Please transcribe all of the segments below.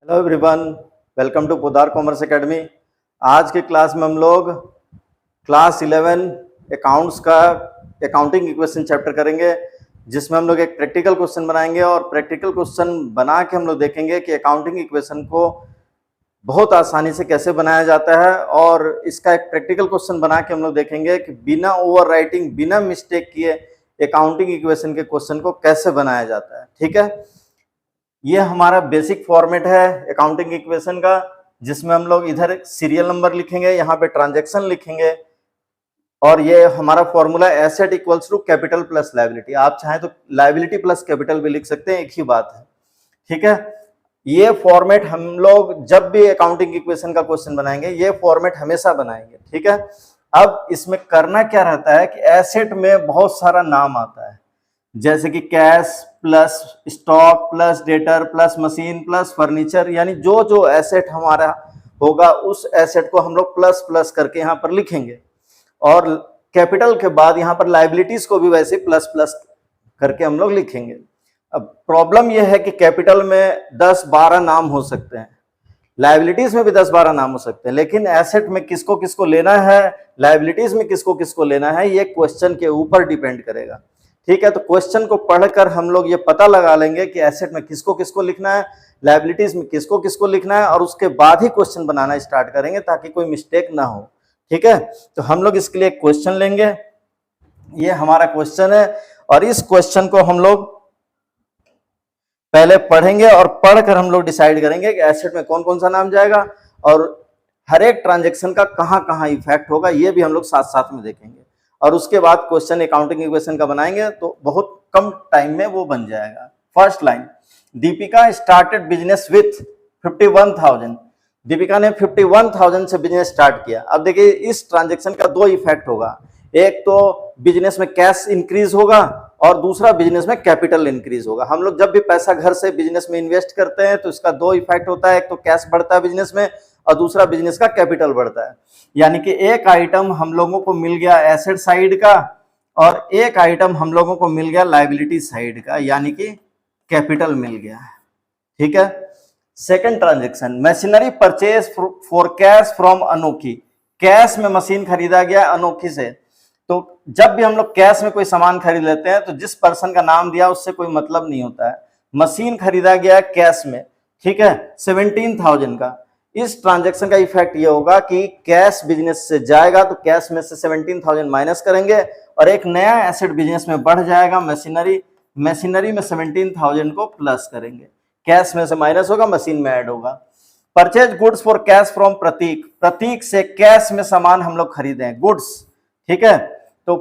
Hello everyone, welcome to Podar Commerce Academy. आज के class में हम लोग क्लास 11 अकाउंट्स का अकाउंटिंग इक्वेशन चैप्टर करेंगे, जिसमें हम लोग एक प्रैक्टिकल क्वेश्चन बनाएंगे और प्रैक्टिकल क्वेश्चन बना के हम लोग देखेंगे कि अकाउंटिंग इक्वेशन को बहुत आसानी से कैसे बनाया जाता है। और इसका एक प्रैक्टिकल क्वेश्चन बना के हम लोग देखेंगे कि बिना ओवर राइटिंग, बिना मिस्टेक किए अकाउंटिंग इक्वेशन के क्वेश्चन को कैसे बनाया जाता है। ठीक है, ये हमारा बेसिक फॉर्मेट है अकाउंटिंग इक्वेशन का, जिसमें हम लोग इधर सीरियल नंबर लिखेंगे, यहाँ पे ट्रांजैक्शन लिखेंगे और ये हमारा formula asset equals to capital plus liability. आप चाहें तो लायबिलिटी प्लस कैपिटल भी लिख सकते हैं, एक ही बात है। ठीक है, ये फॉर्मेट हम लोग जब भी अकाउंटिंग इक्वेशन का क्वेश्चन बनाएंगे ये फॉर्मेट हमेशा बनाएंगे। ठीक है, अब इसमें करना क्या रहता है कि एसेट में बहुत सारा नाम आता है, जैसे कि cash plus stock plus debtor plus machine plus furniture, यानी जो जो एसेट हमारा होगा उस एसेट को हम लोग प्लस प्लस करके यहाँ पर लिखेंगे। और कैपिटल के बाद यहाँ पर लायबिलिटीज को भी वैसे प्लस प्लस करके हम लोग लिखेंगे। अब प्रॉब्लम यह है कि कैपिटल में 10-12 नाम हो सकते हैं, लायबिलिटीज में भी 10-12 नाम हो सकते हैं, लेकिन एसेट में किसको किसको लेना है, लायबिलिटीज में किसको किसको लेना है, ये क्वेश्चन के ऊपर डिपेंड करेगा। ठीक है, तो क्वेश्चन को पढ़कर हम लोग ये पता लगा लेंगे कि एसेट में किसको किसको लिखना है, लायबिलिटीज में किसको किसको लिखना है, और उसके बाद ही क्वेश्चन बनाना स्टार्ट करेंगे ताकि कोई मिस्टेक ना हो। ठीक है, तो हम लोग इसके लिए क्वेश्चन लेंगे, ये हमारा क्वेश्चन है और इस क्वेश्चन को हम लोग पहले पढ़ेंगे और पढ़कर हम लोग डिसाइड करेंगे कि एसेट में कौन कौन सा नाम जाएगा और हर एक ट्रांजेक्शन का कहाँ कहाँ इफेक्ट होगा, ये भी हम लोग साथ साथ में देखेंगे। और उसके बाद क्वेश्चन अकाउंटिंग इक्वेशन का बनाएंगे तो बहुत कम टाइम में वो बन जाएगा। First line, Deepika started business with 51,000। Deepika ने 51,000 से बिजनेस स्टार्ट किया। अब देखिए इस ट्रांजैक्शन का दो इफेक्ट होगा, एक तो बिजनेस में कैश इंक्रीज होगा और दूसरा बिजनेस में कैपिटल इंक्रीज होगा। हम लोग जब भी पैसा घर से बिजनेस में इन्वेस्ट करते हैं तो इसका दो इफेक्ट होता है, एक तो कैश बढ़ता है बिजनेस में और दूसरा बिजनेस का कैपिटल बढ़ता है। यानी कि एक आइटम हम लोगों को मिल गया एसेट साइड का और एक आइटम हम लोगों को मिल गया लायबिलिटी साइड का, यानी कि कैपिटल मिल गया। ठीक है, second transaction, machinery purchase for cash from अनोखी। कैश में मशीन खरीदा गया अनोखी से। तो जब भी हम लोग कैश में कोई सामान खरीद लेते हैं तो जिस पर्सन का नाम दिया उससे कोई मतलब नहीं होता है। मशीन खरीदा गया कैश में, ठीक है, 17,000 का। इस ट्रांजैक्शन का इफेक्ट ये होगा कि कैश बिजनेस से जाएगा तो कैश में से 17,000 माइनस करेंगे और एक नया एसेट बिजनेस में बढ़ जाएगा मशीनरी। मशीनरी में 17,000 को प्लस करेंगे, कैश में से माइनस होगा, मशीन में ऐड होगा। Purchase goods for cash from Prateek. Prateek से कैश में सामान हम लोग खरीदे गुड्स। ठीक है, तो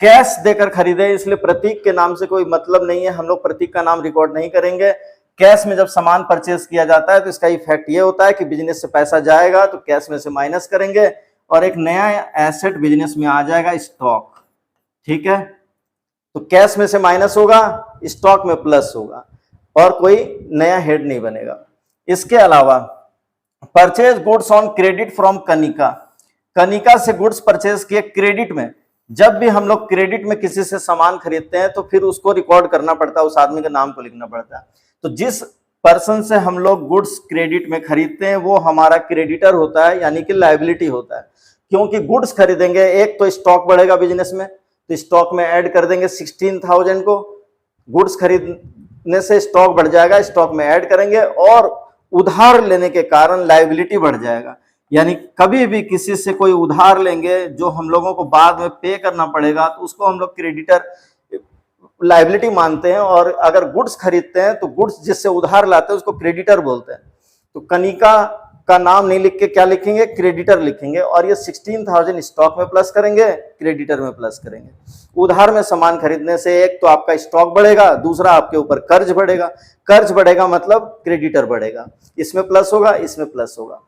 कैश देकर खरीदे इसलिए प्रतीक के नाम से कोई मतलब नहीं है, हम लोग प्रतीक का नाम रिकॉर्ड नहीं करेंगे। कैश में जब सामान परचेज किया जाता है तो इसका इफेक्ट ये होता है कि बिजनेस से पैसा जाएगा तो कैश में से माइनस करेंगे और एक नया एसेट बिजनेस में आ जाएगा, स्टॉक। ठीक है, तो कैश में से माइनस होगा, स्टॉक में प्लस होगा और कोई नया हेड नहीं बनेगा। इसके अलावा purchase goods on credit from Kanika. Kanika से गुड्स परचेज किए क्रेडिट में। जब भी हम लोग क्रेडिट में किसी से सामान खरीदते हैं तो फिर उसको रिकॉर्ड करना पड़ता है, उस आदमी के नाम को लिखना पड़ता है। तो जिस पर्सन से हम लोग गुड्स क्रेडिट में खरीदते हैं वो हमारा क्रेडिटर होता है, यानी कि लायबिलिटी होता है। क्योंकि गुड्स खरीदेंगे, एक तो स्टॉक बढ़ेगा बिजनेस में, तो स्टॉक में ऐड कर देंगे 16,000 को। गुड्स खरीदने से स्टॉक बढ़ जाएगा, स्टॉक में ऐड करेंगे और उधार लेने के कारण लायबिलिटी बढ़ जाएगा। यानी कभी भी किसी से कोई उधार लेंगे जो हम लोगों को बाद में पे करना पड़ेगा तो उसको हम लोग क्रेडिटर लायबिलिटी मानते हैं, और अगर गुड्स खरीदते हैं तो गुड्स जिससे उधार लाते हैं उसको क्रेडिटर बोलते हैं। तो कनिका का नाम नहीं लिख के क्या लिखेंगे, क्रेडिटर लिखेंगे और ये 16,000 स्टॉक में प्लस करेंगे, क्रेडिटर में प्लस करेंगे। उधार में सामान खरीदने से एक तो आपका स्टॉक बढ़ेगा, दूसरा आपके ऊपर कर्ज बढ़ेगा। कर्ज बढ़ेगा मतलब क्रेडिटर बढ़ेगा, इसमें प्लस होगा, इसमें प्लस होगा।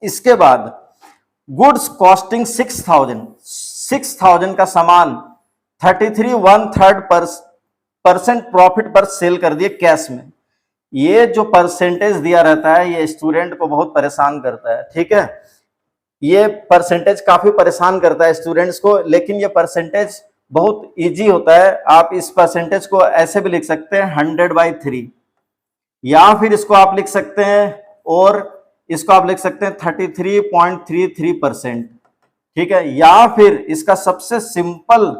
इसके बाद गुड्स कॉस्टिंग 6,000 का सामान 33.1/3% प्रॉफिट पर सेल कर दिए कैश में। ये जो परसेंटेज दिया रहता है ये स्टूडेंट को बहुत परेशान करता है। ठीक है, ये परसेंटेज काफी परेशान करता है स्टूडेंट्स को, लेकिन ये परसेंटेज बहुत इजी होता है। आप इस परसेंटेज को ऐसे भी लिख सकते हैं 100/3। या फिर इसको आप लिख सकते हैं, और इसको आप लिख सकते हैं 33.33%, ठीक है। या फिर इसका सबसे सिंपल,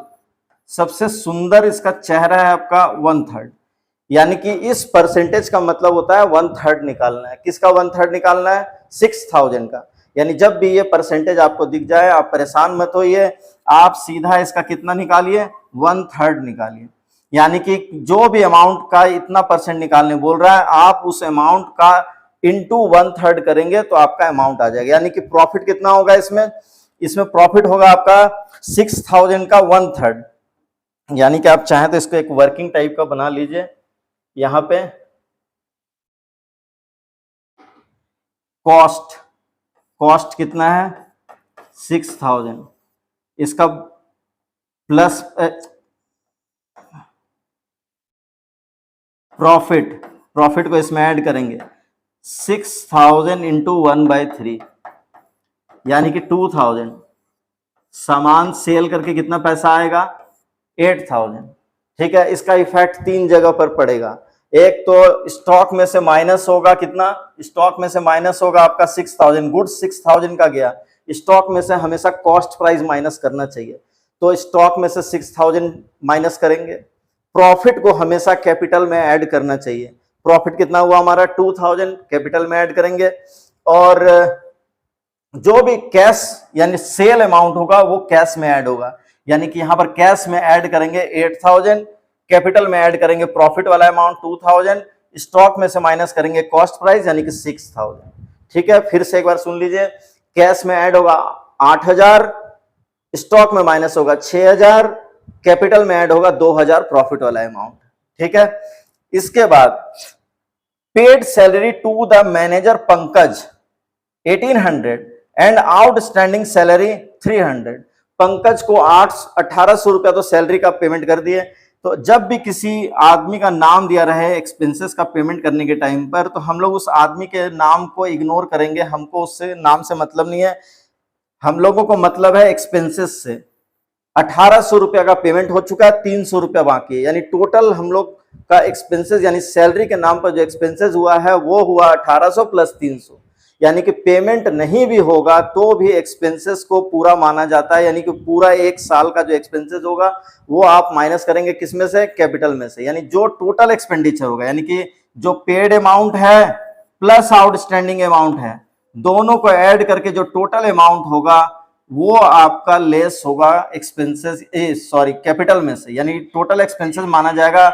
सबसे सुंदर इसका चेहरा है आपका 1/3, यानी कि इस परसेंटेज का मतलब होता है 1/3 निकालना है। किसका 1/3 निकालना है? 6000 का। यानी जब भी ये परसेंटेज आपको दिख जाए आप परेशान मत होइए, आप सीधा इसका कितना निकालिए, 1/3 निकालिए। यानी कि जो भी अमाउंट का इतना परसेंट निकालने बोल रहा है, आप उस अमाउंट का इंटू 1/3 करेंगे तो आपका अमाउंट आ जाएगा। यानी कि प्रॉफिट कितना होगा इसमें? इसमें प्रॉफिट होगा आपका 6000 का 1/3। यानी कि आप चाहें तो इसको एक वर्किंग टाइप का बना लीजिए। यहां पे कॉस्ट कितना है? 6000। इसका प्लस प्रॉफिट को इसमें ऐड करेंगे, 6000 इंटू 1/3 यानी कि 2000। सामान सेल करके कितना पैसा आएगा? 8000, ठीक है। इसका इफेक्ट 3 जगह पर पड़ेगा। एक तो स्टॉक में से माइनस होगा, कितना? स्टॉक में से माइनस होगा आपका 6000, गुड्स 6000 का गया। स्टॉक में से हमेशा कॉस्ट प्राइस माइनस करना चाहिए, तो स्टॉक में से 6000 माइनस करेंगे। प्रॉफिट को हमेशा कैपिटल में ऐड करना चाहिए। प्रॉफिट कितना हुआ हमारा? 2000, कैपिटल में ऐड करेंगे। और जो भी कैश यानी सेल अमाउंट होगा वो कैश में ऐड होगा। यानी कि यहां पर कैश में ऐड करेंगे 8000, कैपिटल में ऐड करेंगे प्रॉफिट वाला अमाउंट 2000, स्टॉक में से माइनस करेंगे कॉस्ट प्राइस यानी कि 6000, ठीक है। फिर से एक बार सुन लीजिए, कैश में ऐड होगा 8000, स्टॉक में माइनस होगा 6000, कैपिटल में ऐड होगा 2000 प्रॉफिट वाला अमाउंट, ठीक है। इसके बाद paid salary to the manager Pankaj 1800 and outstanding salary 300। Pankaj को 1800 रुपया तो सैलरी का पेमेंट कर दिए। तो जब भी किसी आदमी का नाम दिया रहे एक्सपेंसेस का पेमेंट करने के टाइम पर, तो हम लोग उस आदमी के नाम को इग्नोर करेंगे। हमको उससे नाम से मतलब नहीं है, हम लोगों को मतलब है एक्सपेंसेस से। 1800 रुपया का पेमेंट हो चुका है, 300 रुपया बाकी है, यानी टोटल हम लोग का एक्सपेंसेस यानी सैलरी के नाम पर जो एक्सपेंसेस हुआ है वो हुआ 1800 प्लस 300। यानी कि पेमेंट नहीं भी होगा तो भी एक्सपेंसेस को पूरा माना जाता है। यानी कि पूरा एक साल का जो एक्सपेंसेस होगा वो आप माइनस करेंगे किसमें से? कैपिटल में से। यानी जो टोटल एक्सपेंडिचर होगा, यानी कि जो पेड अमाउंट है प्लस आउटस्टैंडिंग अमाउंट है, दोनों को ऐड करके जो टोटल अमाउंट होगा वो आपका लेस होगा एक्सपेंसेस, कैपिटल में से। यानी टोटल एक्सपेंसेस माना जाएगा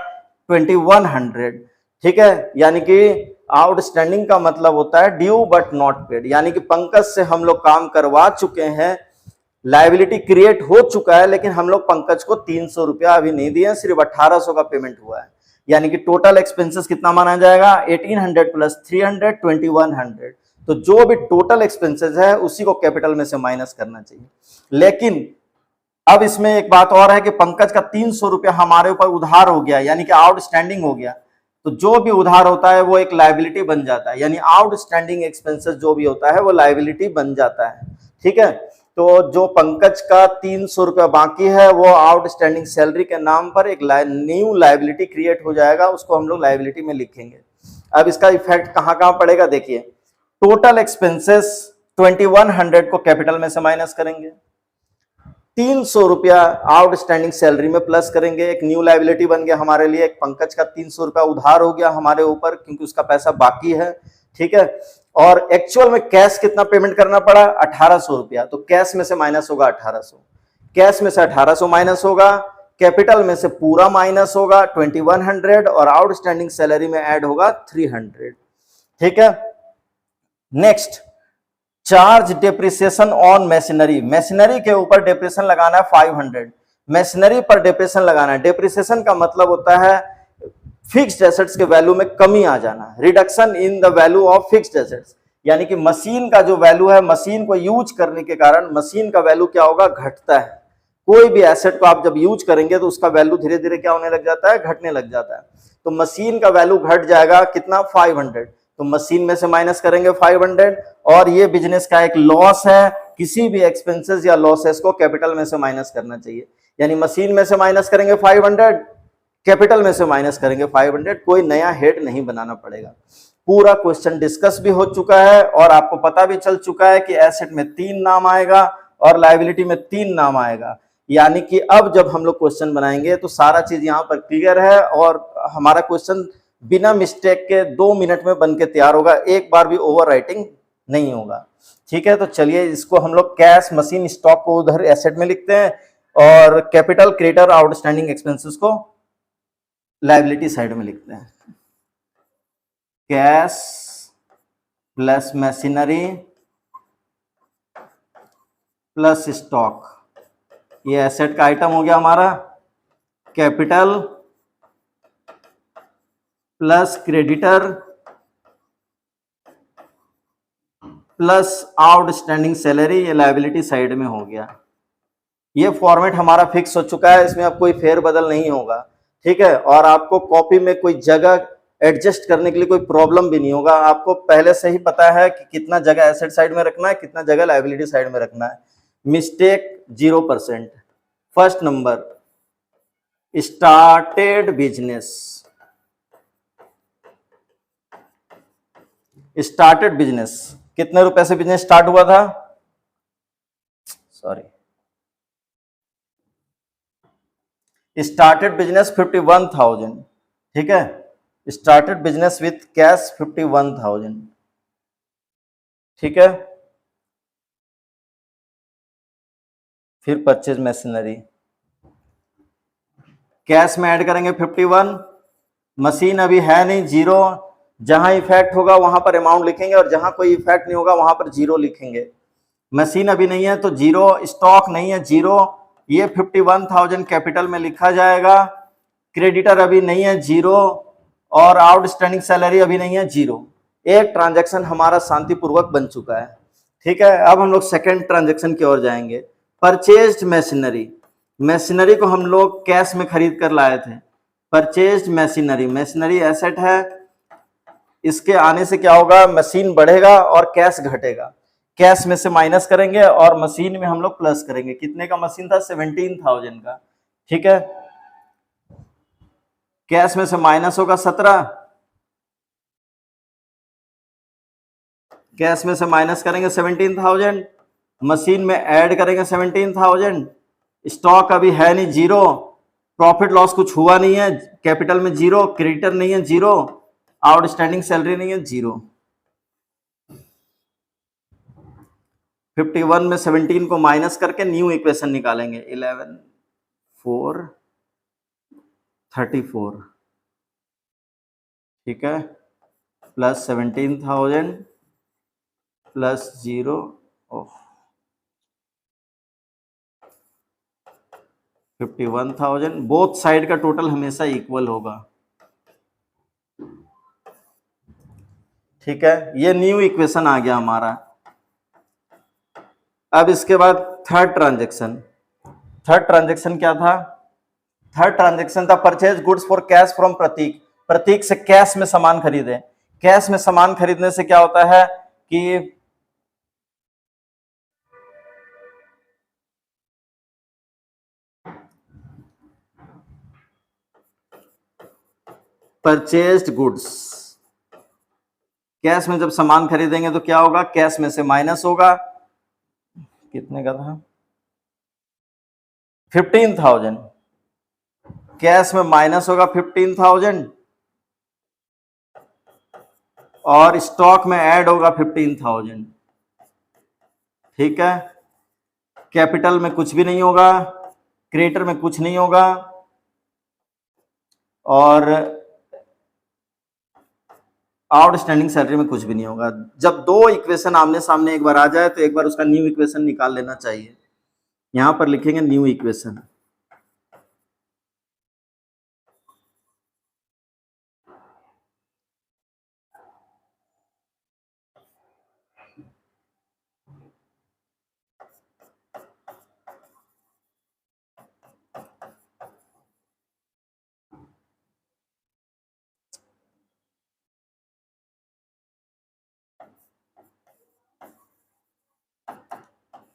2100, ठीक है। यानी कि आउटस्टैंडिंग का मतलब होता है ड्यू बट नॉट पेड, यानी कि पंकज से हम लोग काम करवा चुके हैं, लायबिलिटी क्रिएट हो चुका है, लेकिन हम लोग पंकज को 300 रुपया अभी नहीं दिए, सिर्फ 1800 का पेमेंट हुआ है। यानी कि टोटल एक्सपेंसेस कितना माना जाएगा? 1800 प्लस 300 2100। तो जो भी टोटल एक्सपेंसेस है उसी को कैपिटल में से माइनस करना चाहिए। लेकिन अब इसमें एक बात और है कि पंकज का 300 रुपया हमारे ऊपर उधार हो गया, यानी कि आउटस्टैंडिंग हो गया। तो जो भी उधार होता है वो एक लायबिलिटी बन जाता है, यानी आउटस्टैंडिंग एक्सपेंसेस जो भी होता है वो लायबिलिटी बन जाता है, ठीक है। तो जो पंकज का 300 रुपया बाकी है वो आउटस्टैंडिंग सैलरी के नाम पर एक न्यू लायबिलिटी क्रिएट हो जाएगा, उसको हम लोग लायबिलिटी में लिखेंगे। अब इसका इफेक्ट कहां कहां पड़ेगा देखिए, टोटल एक्सपेंसेस 2100 को कैपिटल में से माइनस करेंगे, 300 रुपया आउटस्टैंडिंग सैलरी में प्लस करेंगे, एक न्यू लायबिलिटी बन गया हमारे लिए। एक पंकज का 300 रुपया उधार हो गया हमारे ऊपर क्योंकि उसका पैसा बाकी है, ठीक है। और एक्चुअल में कैश कितना पेमेंट करना पड़ा? 1800 रुपया। तो कैश में से माइनस होगा 1800, कैश में से 1800 माइनस होगा, कैपिटल में से पूरा माइनस होगा 2100 और आउटस्टैंडिंग सैलरी में ऐड होगा 300, ठीक है। Next, charge depreciation on machinery. Machinery के ऊपर डेप्रिसिएशन लगाना है 500, मशीनरी पर डेप्रिसिएशन लगाना है। डेप्रिसिएशन का मतलब होता है फिक्स्ड एसेट्स के वैल्यू में कमी आ जाना, reduction in the value of fixed assets. यानी कि मशीन का जो वैल्यू है, मशीन को यूज करने के कारण मशीन का वैल्यू क्या होगा? घटता है। कोई भी एसेट को आप जब यूज करेंगे तो उसका वैल्यू धीरे धीरे क्या होने लग जाता है? घटने लग जाता है। तो मशीन का वैल्यू घट जाएगा कितना? 500। तो मशीन में से माइनस करेंगे 500, और ये बिजनेस का एक लॉस है, किसी भी एक्सपेंसेस या लॉसेस को कैपिटल में से माइनस करना चाहिए। यानी मशीन में से माइनस करेंगे 500, कैपिटल में से माइनस करेंगे 500, कोई नया हेड नहीं बनाना पड़ेगा। पूरा क्वेश्चन डिस्कस भी हो चुका है और आपको पता भी चल चुका है कि एसेट में 3 नाम आएगा और लायबिलिटी में 3 नाम आएगा। यानी कि अब जब हम लोग क्वेश्चन बनाएंगे तो सारा चीज यहाँ पर क्लियर है और हमारा क्वेश्चन बिना मिस्टेक के 2 मिनट में बन के तैयार होगा, एक बार भी ओवर राइटिंग नहीं होगा। ठीक है, तो चलिए इसको हम लोग कैश, मशीन, स्टॉक को उधर एसेट में लिखते हैं और कैपिटल, क्रेडिटर, आउटस्टैंडिंग एक्सपेंसेस को लायबिलिटी साइड में लिखते हैं। Cash plus machinery plus stock, ये एसेट का आइटम हो गया हमारा। Capital plus creditor plus outstanding salary, ये लायबिलिटी साइड में हो गया। ये फॉर्मेट हमारा फिक्स हो चुका है, इसमें अब कोई फेरबदल नहीं होगा। ठीक है, और आपको कॉपी में कोई जगह एडजस्ट करने के लिए कोई प्रॉब्लम भी नहीं होगा। आपको पहले से ही पता है कि कितना जगह एसेट साइड में रखना है, कितना जगह लायबिलिटी साइड में रखना है। Mistake 0%। First number, started business. Started business, कितने रुपए से बिजनेस स्टार्ट हुआ था? Sorry, started business 51,000। ठीक है, स्टार्टेड बिजनेस विथ कैश 51,000। ठीक है, फिर परचेज मशीनरी, कैश में ऐड करेंगे 51, मशीन अभी है नहीं, 0। जहां इफेक्ट होगा वहां पर अमाउंट लिखेंगे और जहां कोई इफेक्ट नहीं होगा वहां पर 0 लिखेंगे। मशीन अभी नहीं है तो 0, स्टॉक नहीं है 0, ये 51,000 कैपिटल में लिखा जाएगा। क्रेडिटर अभी नहीं है 0 और आउटस्टैंडिंग सैलरी अभी नहीं है 0। एक ट्रांजैक्शन हमारा शांतिपूर्वक बन चुका है। ठीक है, अब हम लोग सेकेंड ट्रांजैक्शन की ओर जाएंगे। परचेज्ड मशीनरी, मशीनरी को हम लोग कैश में खरीद कर लाए थे। परचेज्ड मशीनरी, मशीनरी एसेट है, इसके आने से क्या होगा, मशीन बढ़ेगा और कैश घटेगा। कैश में से माइनस करेंगे और मशीन में हम लोग प्लस करेंगे। कितने का मशीन था? 17,000 का। ठीक है, कैश में से माइनस होगा 17, कैश में से माइनस करेंगे 17,000, मशीन में ऐड करेंगे 17,000। स्टॉक अभी है नहीं 0, प्रॉफिट लॉस कुछ हुआ नहीं है, कैपिटल में 0, क्रेडिटर नहीं है 0, आउटस्टैंडिंग सैलरी नहीं है 0। 51 में 17 को माइनस करके न्यू इक्वेशन निकालेंगे। 11 4 34। ठीक है, plus 17,000 plus 0 of 51,000। Both side का टोटल हमेशा इक्वल होगा। ठीक है, ये न्यू इक्वेशन आ गया हमारा। अब इसके बाद थर्ड ट्रांजैक्शन। थर्ड ट्रांजैक्शन क्या था? थर्ड ट्रांजैक्शन था purchase goods for cash from Prateek. Prateek से कैश में सामान खरीदे। कैश में सामान खरीदने से क्या होता है कि परचेज्ड गुड्स, कैश में जब सामान खरीदेंगे तो क्या होगा, कैश में से माइनस होगा। कितने का था? 15,000। कैश में माइनस होगा 15,000 और स्टॉक में ऐड होगा 15,000। ठीक है, कैपिटल में कुछ भी नहीं होगा, क्रेडिटर में कुछ नहीं होगा और आउटस्टैंडिंग सैलरी में कुछ भी नहीं होगा। जब दो इक्वेशन आमने सामने एक बार आ जाए तो एक बार उसका न्यू इक्वेशन निकाल लेना चाहिए। यहां पर लिखेंगे न्यू इक्वेशन।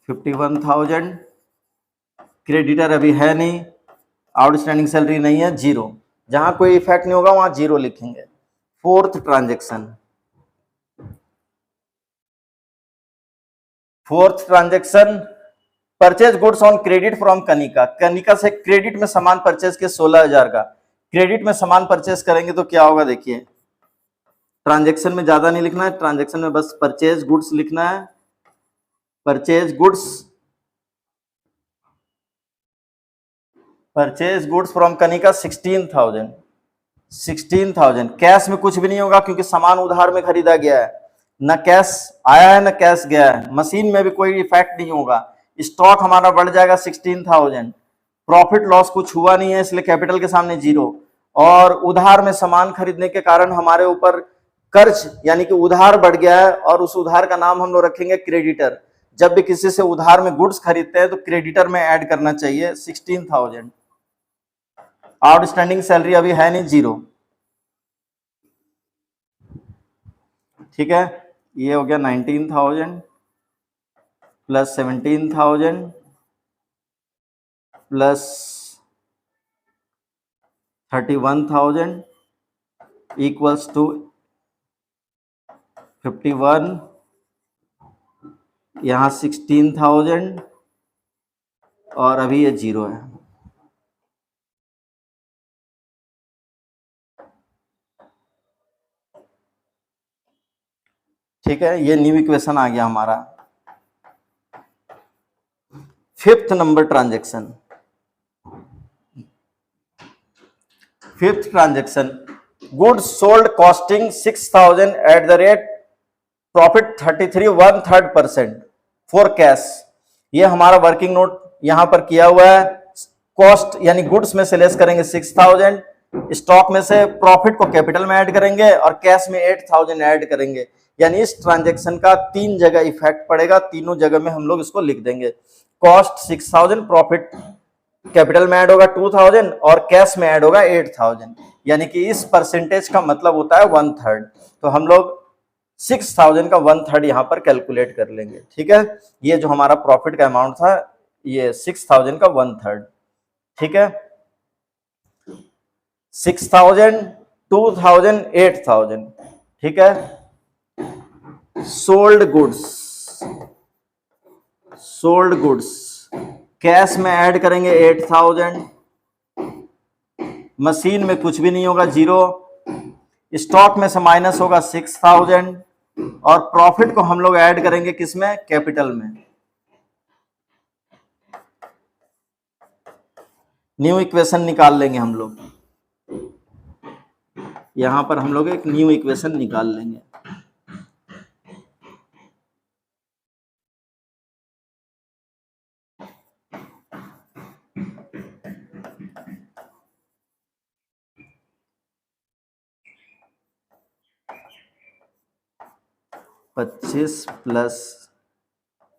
$51,000, क्रेडिटर अभी है नहीं, आउटस्टैंडिंग सैलरी नहीं है 0, जहां कोई इफेक्ट नहीं होगा वहां 0 लिखेंगे। Fourth transaction, purchase goods on credit from Kanika. Kanika से क्रेडिट में सामान परचेज के 16,000 का, क्रेडिट में सामान परचेज करेंगे तो क्या होगा देखिए, ट्रांजेक्शन में ज्यादा नहीं लिखना है, ट्रांजेक्शन में बस परचेज गुड्स लिखना है। Purchase goods from Kanika 16,000 cash में कुछ भी नहीं होगा क्योंकि सामान उधार में खरीदा गया है, न कैश आया है न कैश गया है। मशीन में भी कोई इफेक्ट नहीं होगा, स्टॉक हमारा बढ़ जाएगा 16,000। प्रॉफिट लॉस कुछ हुआ नहीं है इसलिए कैपिटल के सामने 0। और उधार में सामान खरीदने के कारण हमारे ऊपर कर्ज यानी कि उधार बढ़ गया है और उस उधार का नाम हम लोग रखेंगे क्रेडिटर। जब भी किसी से उधार में गुड्स खरीदते हैं तो क्रेडिटर में ऐड करना चाहिए 16,000। आउटस्टैंडिंग सैलरी अभी है नहीं, 0। ठीक है, ये हो गया 19,000 प्लस 17,000 प्लस 31,000 इक्वल्स टू 51, यहाँ 16,000 और अभी ये 0 है। ठीक है, ये न्यू इक्वेशन आ गया हमारा। Fifth number transaction, fifth transaction, goods sold costing 6,000 at the rate profit 33 1/3% for cash. ये हमारा वर्किंग नोट यहां पर किया हुआ है। कॉस्ट यानी गुड्स में से लेस करेंगे 6,000, स्टॉक में से प्रॉफिट को कैपिटल में ऐड करेंगे और कैश में 8,000 ऐड करेंगे। यानी इस ट्रांजेक्शन का 3 जगह इफेक्ट पड़ेगा, तीनों जगह में हम लोग इसको लिख देंगे। कॉस्ट 6,000, प्रॉफिट कैपिटल में ऐड होगा 2,000 और कैश में ऐड होगा 8,000। यानी कि इस परसेंटेज का मतलब होता है 1/3। तो हम लोग 6,000 का 1/3 यहां पर कैलकुलेट कर लेंगे। ठीक है, ये जो हमारा प्रॉफिट का अमाउंट था ये 6,000 का 1/3। ठीक है, 6,000, 2,000, 8,000। ठीक है, सोल्ड गुड्स कैश में ऐड करेंगे 8,000, मशीन में कुछ भी नहीं होगा 0, स्टॉक में से माइनस होगा 6,000 और प्रॉफिट को हम लोग ऐड करेंगे किसमें, कैपिटल में। न्यू इक्वेशन निकाल लेंगे हम लोग, यहां पर हम लोग एक न्यू इक्वेशन निकाल लेंगे। $25 प्लस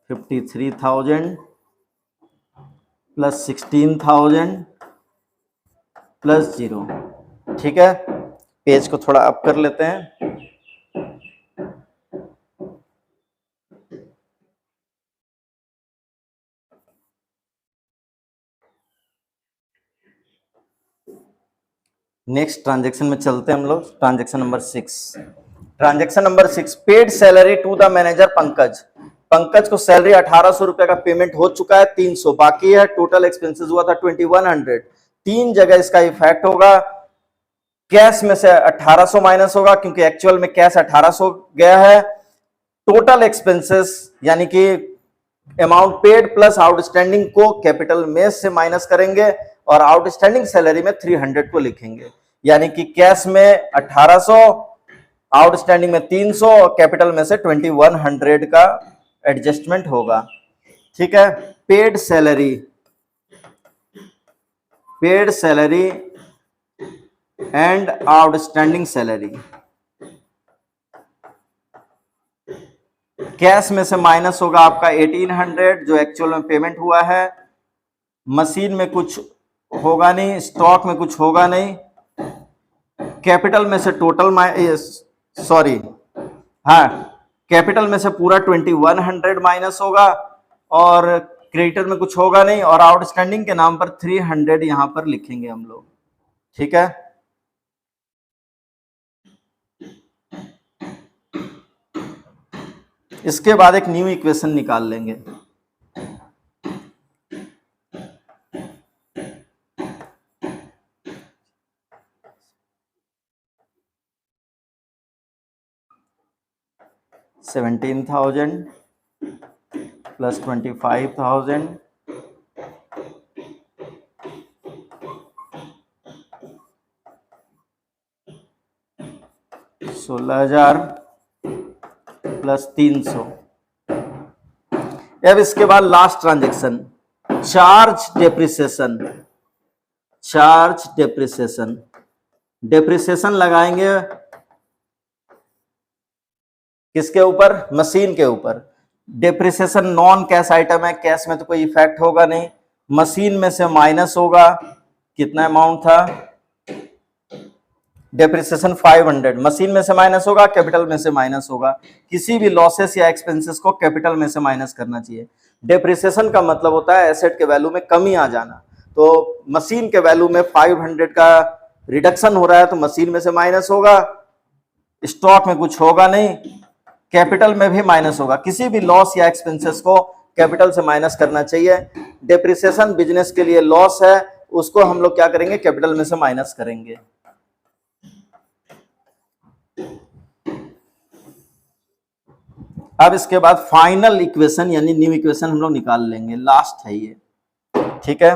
53,000 प्लस 16,000 प्लस 0। ठीक है, पेज को थोड़ा अप कर लेते हैं। नेक्स्ट ट्रांजेक्शन में चलते हैं हम लोग। Transaction number 6, paid salary to the manager Pankaj. Pankaj को सैलरी 1,800 रुपए का पेमेंट हो चुका है, 300 बाकी है। टोटल एक्सपेंसेस हुआ था 2,100। 3 जगह इसका इफेक्ट होगा। कैश में से 1,800 माइनस होगा क्योंकि एक्चुअल में कैश 1,800 गया है। टोटल एक्सपेंसेस यानी कि अमाउंट पेड प्लस आउटस्टैंडिंग को कैपिटल में से माइनस करेंगे और आउटस्टैंडिंग सैलरी में 300 को लिखेंगे। यानी कि कैश में 1,800, आउटस्टैंडिंग में 300 और कैपिटल में से 2,100 का एडजस्टमेंट होगा। ठीक है, paid salary and outstanding salary. Cash में से माइनस होगा आपका 1,800 जो एक्चुअल में पेमेंट हुआ है। मशीन में कुछ होगा नहीं, स्टॉक में कुछ होगा नहीं। कैपिटल में से कैपिटल में से पूरा 2,100 माइनस होगा और क्रेडिटर में कुछ होगा नहीं और आउटस्टैंडिंग के नाम पर 300 यहां पर लिखेंगे हम लोग। ठीक है, इसके बाद एक न्यू इक्वेशन निकाल लेंगे। $17,000 प्लस 25,000 16,000 प्लस 300। अब इसके बाद last transaction charge depreciation. Charge depreciation, depreciation लगाएंगे किसके ऊपर? मशीन के ऊपर। डेप्रिसिएशन नॉन कैश आइटम है, कैश में तो कोई इफेक्ट होगा नहीं। मशीन में से माइनस होगा, कितना अमाउंट था? डेप्रिसिएशन 500, मशीन में से माइनस होगा, कैपिटल में से माइनस होगा। किसी भी लॉसेस या एक्सपेंसेस को कैपिटल में से माइनस करना चाहिए। डेप्रिसिएशन का मतलब होता है एसेट के वैल्यू में कमी आ जाना। तो मशीन के वैल्यू में 500 का रिडक्शन हो रहा है तो मशीन में से माइनस होगा, स्टॉक में कुछ होगा नहीं, कैपिटल में भी माइनस होगा। किसी भी लॉस या एक्सपेंसेस को कैपिटल से माइनस करना चाहिए। डेप्रिसिएशन बिजनेस के लिए लॉस है, उसको हम लोग क्या करेंगे? कैपिटल में से माइनस करेंगे। अब इसके बाद फाइनल इक्वेशन यानी न्यू इक्वेशन हम लोग निकाल लेंगे, लास्ट है ये, ठीक है।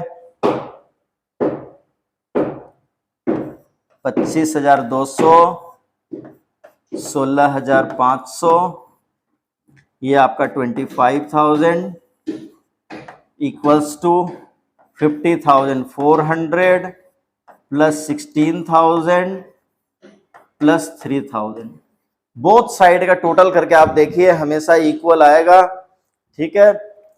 25,200, 16,500, ये आपका 25,000 equals to 50,400 plus 16,000 plus 3,000। Both side का टोटल करके आप देखिए हमेशा इक्वल आएगा, ठीक है।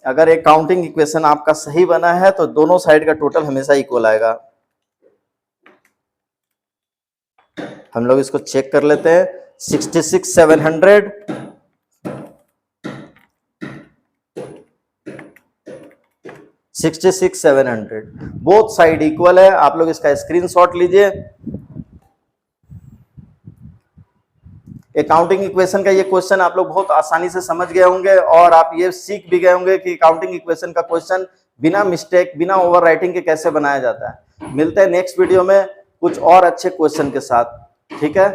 अगर एक काउंटिंग इक्वेशन आपका सही बना है तो दोनों साइड का टोटल हमेशा इक्वल आएगा। हम लोग इसको चेक कर लेते हैं। 66,700 66,700 बोथ साइड इक्वल है। आप लोग इसका स्क्रीनशॉट लीजिए। अकाउंटिंग इक्वेशन का ये क्वेश्चन आप लोग बहुत आसानी से समझ गए होंगे और आप ये सीख भी गए होंगे कि अकाउंटिंग इक्वेशन का क्वेश्चन बिना मिस्टेक, बिना ओवर राइटिंग के कैसे बनाया जाता है। मिलते हैं नेक्स्ट वीडियो में कुछ और अच्छे क्वेश्चन के साथ, ठीक है।